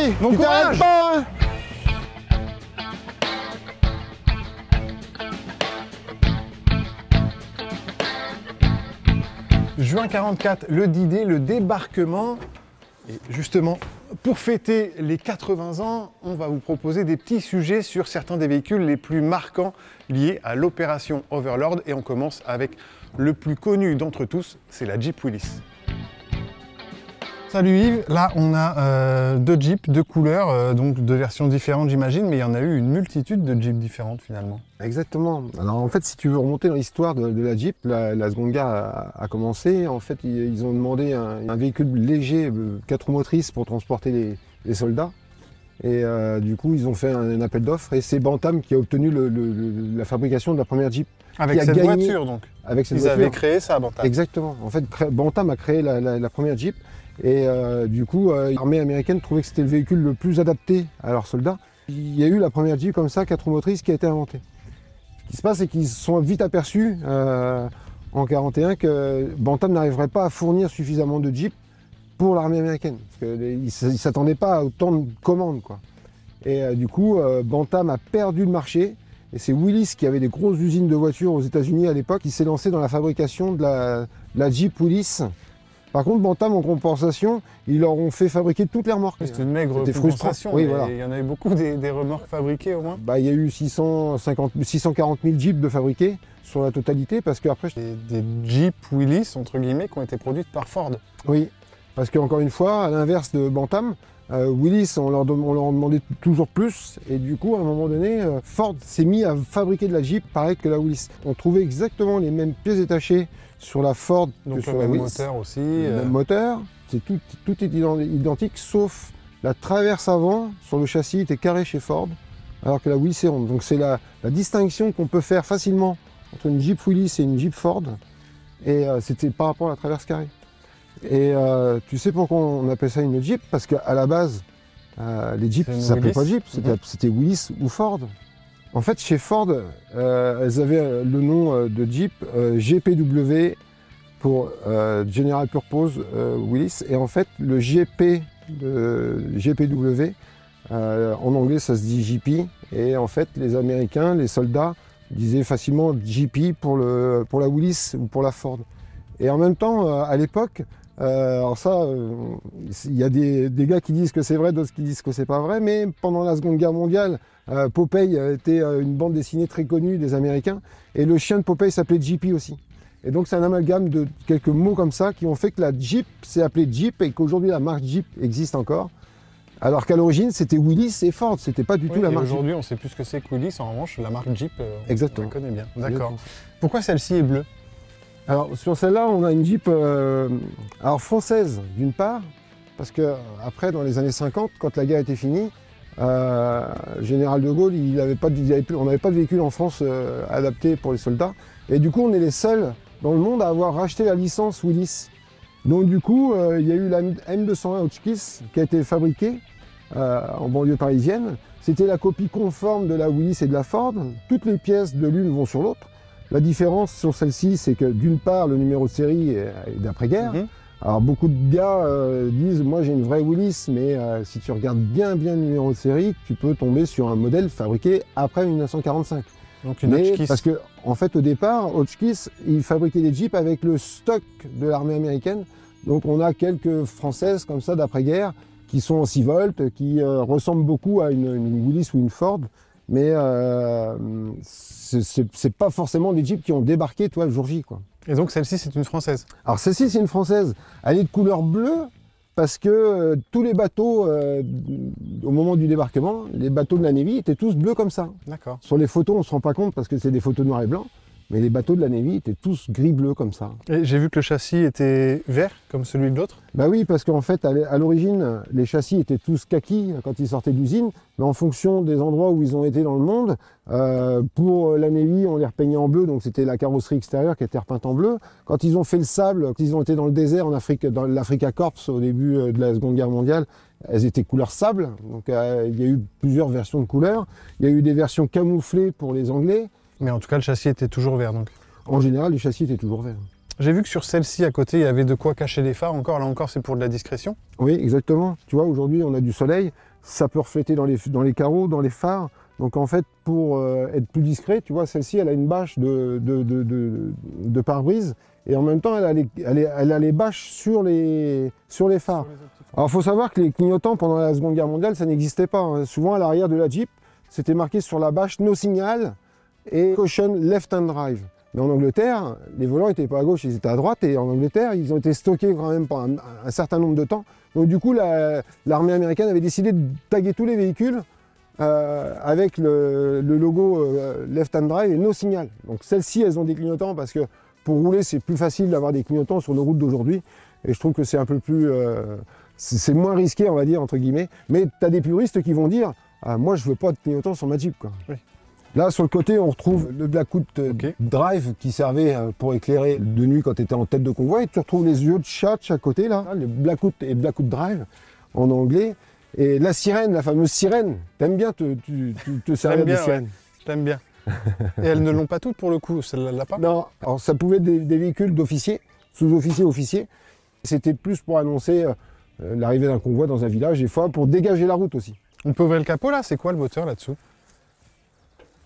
Allez, bon tu t'arrêtes courage. pas, hein. Juin 44, le D-Day, le débarquement. Et justement, pour fêter les 80 ans, on va vous proposer des petits sujets sur certains des véhicules les plus marquants liés à l'opération Overlord. Et on commence avec le plus connu d'entre tous, c'est la Jeep Willys. Salut Yves, là on a deux Jeeps, deux couleurs, donc deux versions différentes j'imagine, mais il y en a eu une multitude de Jeeps différentes finalement. Exactement. Alors en fait, si tu veux remonter dans l'histoire de la Jeep, la Seconde Guerre a commencé. En fait, ils ont demandé un véhicule léger, 4 roues motrices pour transporter les soldats. Et du coup, ils ont fait un appel d'offres et c'est Bantam qui a obtenu la fabrication de la première Jeep. Avec cette voiture donc. Avec cette Ils voiture. avaient créé ça, Bantam. Exactement. En fait, Bantam a créé la première Jeep. Et du coup, l'armée américaine trouvait que c'était le véhicule le plus adapté à leurs soldats. Il y a eu la première Jeep comme ça, 4 roues motrices, qui a été inventée. Ce qui se passe, c'est qu'ils se sont vite aperçus en 1941 que Bantam n'arriverait pas à fournir suffisamment de Jeep pour l'armée américaine. Parce qu'ils ne s'attendaient pas à autant de commandes, quoi. Et du coup, Bantam a perdu le marché. Et c'est Willys, qui avait des grosses usines de voitures aux États-Unis à l'époque, qui s'est lancé dans la fabrication de la Jeep Willys. Par contre, Bantam, en compensation, ils leur ont fait fabriquer toutes les remorques. C'était une maigre C'était frustration. frustrant. Oui, Mais voilà. il y en avait beaucoup des remorques fabriquées au moins. Bah, il y a eu 640 000 Jeeps de fabriqués sur la totalité, parce qu'après... Des Jeep Willys, entre guillemets, qui ont été produites par Ford. Oui, parce qu'encore une fois, à l'inverse de Bantam, Willys, on leur demandait toujours plus, et du coup, à un moment donné, Ford s'est mis à fabriquer de la Jeep pareil que la Willys. On trouvait exactement les mêmes pièces détachées sur la Ford Donc que sur le la même Willys. moteur aussi. Le même moteur, tout est identique, sauf la traverse avant sur le châssis était carrée chez Ford, alors que la Willys est ronde. Donc c'est la distinction qu'on peut faire facilement entre une Jeep Willys et une Jeep Ford, et c'était par rapport à la traverse carrée. Et tu sais pourquoi on appelle ça une Jeep? Parce qu'à la base, les Jeeps ne s'appelaient pas Jeep, c'était Willys ou Ford. En fait, chez Ford, elles avaient le nom de Jeep GPW pour General Purpose Willys. Et en fait, le GP de GPW, en anglais, ça se dit JP. Et en fait, les Américains, les soldats, disaient facilement JP pour la Willys ou pour la Ford. Et en même temps, à l'époque, alors ça, il y a des gars qui disent que c'est vrai, d'autres qui disent que c'est pas vrai, mais pendant la Seconde Guerre mondiale, Popeye était une bande dessinée très connue des Américains, et le chien de Popeye s'appelait JP aussi. Et donc c'est un amalgame de quelques mots comme ça qui ont fait que la Jeep s'est appelée Jeep et qu'aujourd'hui la marque Jeep existe encore. Alors qu'à l'origine c'était Willys et Ford, c'était pas du tout la marque Jeep. Aujourd'hui on sait plus ce que c'est que Willys, en revanche la marque Jeep, on la connaît bien. D'accord. Pourquoi celle-ci est bleue? Alors sur celle-là, on a une Jeep alors française d'une part, parce que après dans les années 50, quand la guerre était finie, Général de Gaulle, on n'avait pas de véhicule en France adapté pour les soldats, et du coup on est les seuls dans le monde à avoir racheté la licence Willys. Donc du coup, il y a eu la M201 Hotchkiss qui a été fabriquée en banlieue parisienne. C'était la copie conforme de la Willys et de la Ford. Toutes les pièces de l'une vont sur l'autre. La différence sur celle-ci, c'est que d'une part, le numéro de série est d'après-guerre. Alors beaucoup de gars disent, moi j'ai une vraie Willys, mais si tu regardes bien le numéro de série, tu peux tomber sur un modèle fabriqué après 1945. Donc une Hotchkiss. Parce que en fait au départ, Hotchkiss, il fabriquait des Jeeps avec le stock de l'armée américaine. Donc on a quelques françaises comme ça d'après-guerre qui sont en 6 volts, qui ressemblent beaucoup à une Willys ou une Ford. Mais c'est pas forcément des Jeeps qui ont débarqué, toi, le jour J, quoi. Et donc celle-ci c'est une française? Alors celle-ci c'est une française. Elle est de couleur bleue parce que tous les bateaux, au moment du débarquement, les bateaux de la Navy étaient tous bleus comme ça. D'accord. Sur les photos, on se rend pas compte parce que c'est des photos noir et blanc. Mais les bateaux de la Navy étaient tous gris-bleu comme ça. Et j'ai vu que le châssis était vert, comme celui de l'autre. Bah oui, parce qu'en fait, à l'origine, les châssis étaient tous kaki quand ils sortaient d'usine, mais en fonction des endroits où ils ont été dans le monde, pour la Navy, on les repeignait en bleu, donc c'était la carrosserie extérieure qui était repeinte en bleu. Quand ils ont fait le sable, quand ils ont été dans le désert en Afrique, dans l'Africa Corps au début de la Seconde Guerre mondiale, elles étaient couleur sable, donc il y a eu plusieurs versions de couleurs. Il y a eu des versions camouflées pour les Anglais. Mais en tout cas, le châssis était toujours vert donc. En général, les châssis étaient toujours verts. J'ai vu que sur celle-ci à côté, il y avait de quoi cacher les phares encore. Là encore, c'est pour de la discrétion. Oui, exactement. Tu vois, aujourd'hui, on a du soleil. ça peut refléter dans les carreaux, dans les phares. Donc en fait, pour être plus discret, tu vois, celle-ci, elle a une bâche de pare-brise et en même temps, elle a les bâches sur les phares. Alors il faut savoir que les clignotants, pendant la Seconde Guerre mondiale, ça n'existait pas, hein. Souvent, à l'arrière de la Jeep, c'était marqué sur la bâche « No signal » et « Caution left hand drive ». Mais en Angleterre, les volants n'étaient pas à gauche, ils étaient à droite. Et en Angleterre, ils ont été stockés quand même pendant un certain nombre de temps. Donc du coup, l'armée américaine avait décidé de taguer tous les véhicules avec le logo Left Hand Drive et No Signal. Donc celles-ci, elles ont des clignotants parce que pour rouler, c'est plus facile d'avoir des clignotants sur nos routes d'aujourd'hui. Et je trouve que c'est un peu plus... c'est moins risqué, on va dire, entre guillemets. Mais tu as des puristes qui vont dire ah, « Moi, je veux pas de clignotants sur ma Jeep. » quoi. Oui. Là, sur le côté, on retrouve le Blackwood Drive qui servait pour éclairer de nuit quand tu étais en tête de convoi. Et tu retrouves les yeux de chat de chaque côté, là, le Blackwood et Blackwood Drive en anglais. Et la sirène, la fameuse sirène, t'aimes bien te servir de sirène. Ouais. Je l'aime bien. Et elles ne l'ont pas toutes pour le coup, celle-là l'a pas? Non, alors ça pouvait être des véhicules d'officiers, sous-officiers, officiers. C'était plus pour annoncer l'arrivée d'un convoi dans un village, des fois pour dégager la route aussi. On peut ouvrir le capot là? C'est quoi le moteur là-dessous?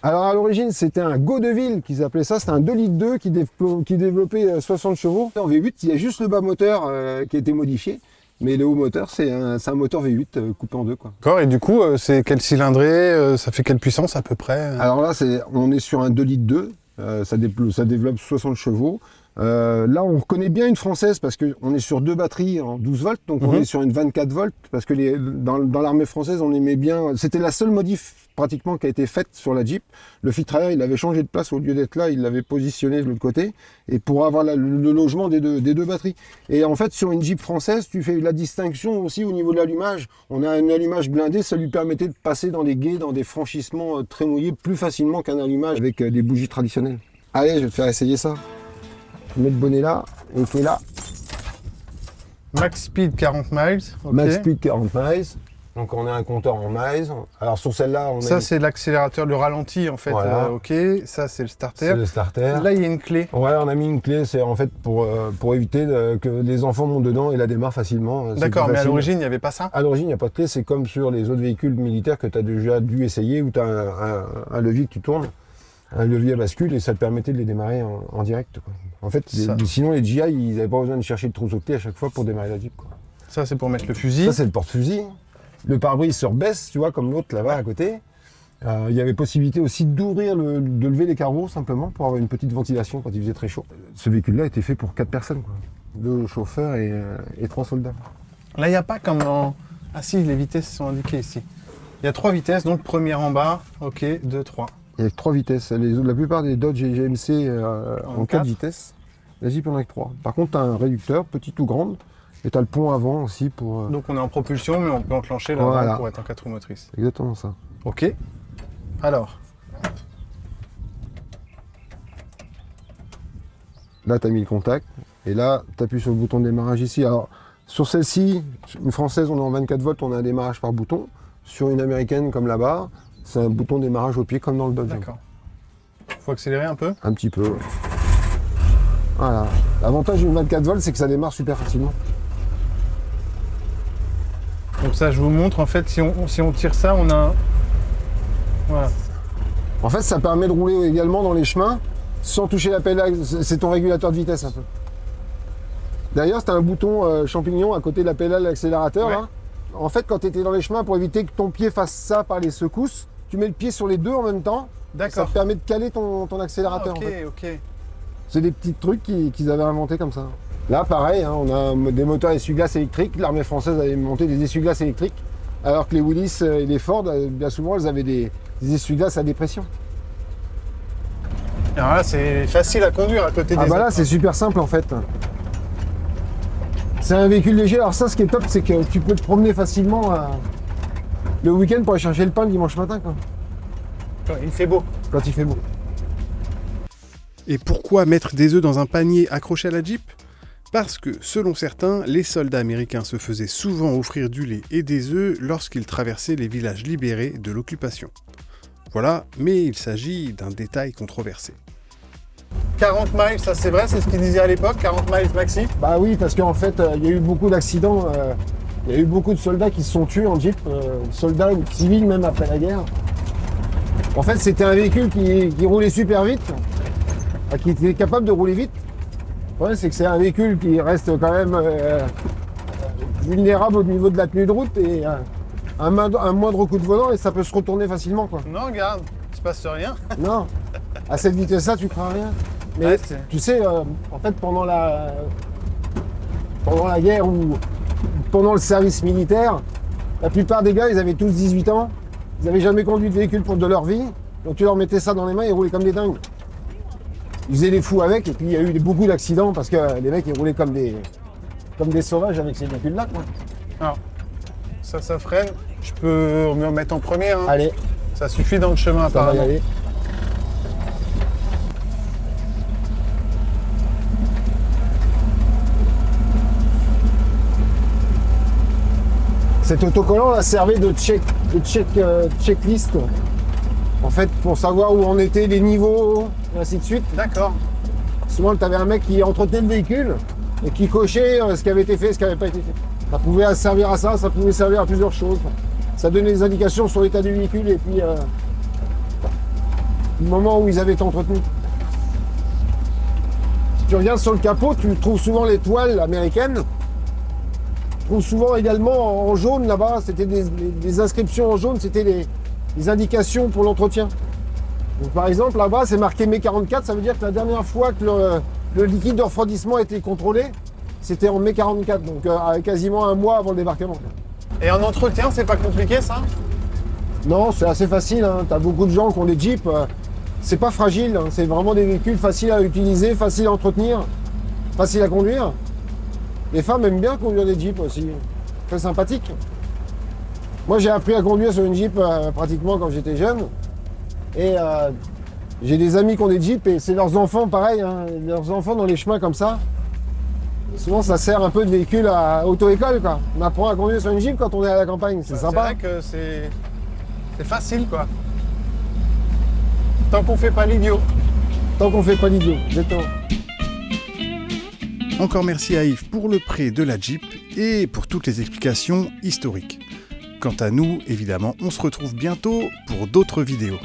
Alors à l'origine, c'était un Godeville qu'ils appelaient ça, c'était un 2,2 litres qui développait 60 chevaux. En V8, il y a juste le bas moteur qui a été modifié, mais le haut moteur, c'est un moteur V8 coupé en deux. D'accord, et du coup, c'est quel cylindré, ça fait quelle puissance à peu près? Alors là, on est sur un 2,2 litres, ça développe 60 chevaux. Là, on reconnaît bien une française parce qu'on est sur 2 batteries en 12 volts, donc on est sur une 24 volts, parce que dans l'armée française, on aimait bien... C'était la seule modif pratiquement qui a été faite sur la Jeep. Le filtre il avait changé de place, au lieu d'être là, il l'avait positionné de l'autre côté, et pour avoir le logement des deux batteries. Et en fait, sur une Jeep française, tu fais la distinction aussi au niveau de l'allumage. On a un allumage blindé, ça lui permettait de passer dans des gués, dans des franchissements très mouillés, plus facilement qu'un allumage avec des bougies traditionnelles. Allez, je vais te faire essayer ça. Je mets le bonnet là, et c'est là. Max speed 40 miles. Okay. Max speed 40 miles. Donc on a un compteur en miles. Alors sur celle-là, on a... Ça c'est l'accélérateur, le ralenti en fait. Voilà. Ok, ça c'est le starter. C'est le starter. Là il y a une clé. Ouais, on a mis une clé, c'est en fait pour éviter que les enfants montent dedans et la démarrent facilement. D'accord, mais à l'origine il n'y avait pas ça? À l'origine il n'y a pas de clé, c'est comme sur les autres véhicules militaires que tu as déjà dû essayer, où tu as un levier que tu tournes. Un levier à bascule et ça te permettait de les démarrer en direct. Quoi. En fait, sinon les GI, ils n'avaient pas besoin de chercher le trousseau de clés à chaque fois pour démarrer la Jeep. Quoi. Ça, c'est pour mettre le fusil. Ça, c'est le porte-fusil. Le pare-brise se rebaisse, tu vois, comme l'autre là-bas à côté. Il y avait possibilité aussi d'ouvrir, de lever les carreaux simplement pour avoir une petite ventilation quand il faisait très chaud. Ce véhicule-là était fait pour 4 personnes, quoi. 2 chauffeurs et 3 soldats. Là, il n'y a pas comme en... Ah si, les vitesses sont indiquées ici. Il y a 3 vitesses, donc première en bas, ok, 2, 3. Il y a 3 vitesses. La plupart des Dodge et GMC en 4 vitesses. La Jeep en a que 3. Par contre, tu as un réducteur, petite ou grande, et tu as le pont avant aussi pour... Donc on est en propulsion, mais on peut enclencher là voilà. Pour être en 4 roues motrices. Exactement ça. Ok. Alors. Là, tu as mis le contact. Et là, tu appuies sur le bouton de démarrage ici. Alors, sur celle-ci, une française, on est en 24 volts, on a un démarrage par bouton. Sur une américaine comme là-bas, c'est un bouton de démarrage au pied comme dans le Dodge. D'accord. Faut accélérer un peu? Un petit peu. Voilà. L'avantage d'une 24 volts, c'est que ça démarre super facilement. Donc ça, je vous montre, en fait, si on tire ça, on a un... Voilà. En fait, ça permet de rouler également dans les chemins sans toucher la pédale. C'est ton régulateur de vitesse un peu. D'ailleurs, c'est un bouton champignon à côté de la pédale d'accélérateur. Ouais. Là. En fait, quand tu étais dans les chemins, pour éviter que ton pied fasse ça par les secousses, tu mets le pied sur les deux en même temps. D'accord. Ça te permet de caler ton accélérateur. Ok, en fait. Ok. C'est des petits trucs qu'ils avaient inventés comme ça. Là, pareil, hein, on a des moteurs essuie-glaces électriques. L'armée française avait monté des essuie-glaces électriques, alors que les Willys et les Ford, bien souvent, elles avaient des essuie-glaces à dépression. Alors là, c'est facile à conduire à côté des autres. Ah bah là, c'est super simple en fait. C'est un véhicule léger. Alors ça, ce qui est top, c'est que tu peux te promener facilement le week-end pour aller chercher le pain le dimanche matin. Quoi. Quand il fait beau. Quand il fait beau. Et pourquoi mettre des œufs dans un panier accroché à la Jeep? Parce que, selon certains, les soldats américains se faisaient souvent offrir du lait et des œufs lorsqu'ils traversaient les villages libérés de l'occupation. Voilà, mais il s'agit d'un détail controversé. 40 miles, ça c'est vrai, c'est ce qu'ils disaient à l'époque, 40 miles maxi? Bah oui, parce qu'en fait, il y a eu beaucoup d'accidents Il y a eu beaucoup de soldats qui se sont tués en Jeep, soldats ou civils même après la guerre. En fait, c'était un véhicule qui roulait super vite, qui était capable de rouler vite. Le problème, c'est que c'est un véhicule qui reste quand même vulnérable au niveau de la tenue de route et un moindre coup de volant et ça peut se retourner facilement, quoi. Non, regarde, il se passe rien. Non, à cette vitesse-là, tu crains rien. Mais Ouais, tu sais, en fait, pendant la guerre ou pendant le service militaire, la plupart des gars, ils avaient tous 18 ans. Ils n'avaient jamais conduit de véhicule de leur vie. Donc tu leur mettais ça dans les mains, ils roulaient comme des dingues. Ils faisaient des fous avec et puis il y a eu beaucoup d'accidents parce que les mecs, ils roulaient comme des sauvages avec ces véhicules-là, quoi. Alors, ça freine. Je peux me remettre en premier. Hein. Allez, Ça suffit dans le chemin, ça va y apparemment. aller. Cet autocollant là servait de checklist, en fait, pour savoir où en étaient les niveaux, et ainsi de suite. D'accord. Souvent, tu avais un mec qui entretenait le véhicule et qui cochait ce qui avait été fait, ce qui n'avait pas été fait. Ça pouvait servir à ça, ça pouvait servir à plusieurs choses. Ça donnait des indications sur l'état du véhicule et puis le moment où ils avaient été entretenus. Si tu regardes sur le capot, tu trouves souvent les toiles américaines. Tu trouves souvent également en jaune là-bas, c'était des inscriptions en jaune, c'était les indications pour l'entretien. Donc, par exemple, là-bas, c'est marqué mai 44, ça veut dire que la dernière fois que le liquide de refroidissement a été contrôlé, c'était en mai 44, donc quasiment un mois avant le débarquement. Et en entretien, c'est pas compliqué, ça? Non, c'est assez facile, hein. Tu as beaucoup de gens qui ont des Jeeps, c'est pas fragile, hein. C'est vraiment des véhicules faciles à utiliser, faciles à entretenir, faciles à conduire. Les femmes aiment bien conduire des Jeeps aussi, très sympathique. Moi, j'ai appris à conduire sur une Jeep pratiquement quand j'étais jeune. Et j'ai des amis qui ont des Jeeps et c'est leurs enfants pareil, hein, leurs enfants dans les chemins comme ça. Souvent ça sert un peu de véhicule à auto-école, quoi. On apprend à conduire sur une Jeep quand on est à la campagne, c'est sympa. C'est vrai que c'est facile, quoi. Tant qu'on fait pas l'idiot. Tant qu'on fait pas l'idiot, exactement. Encore merci à Yves pour le prêt de la Jeep et pour toutes les explications historiques. Quant à nous, évidemment, on se retrouve bientôt pour d'autres vidéos.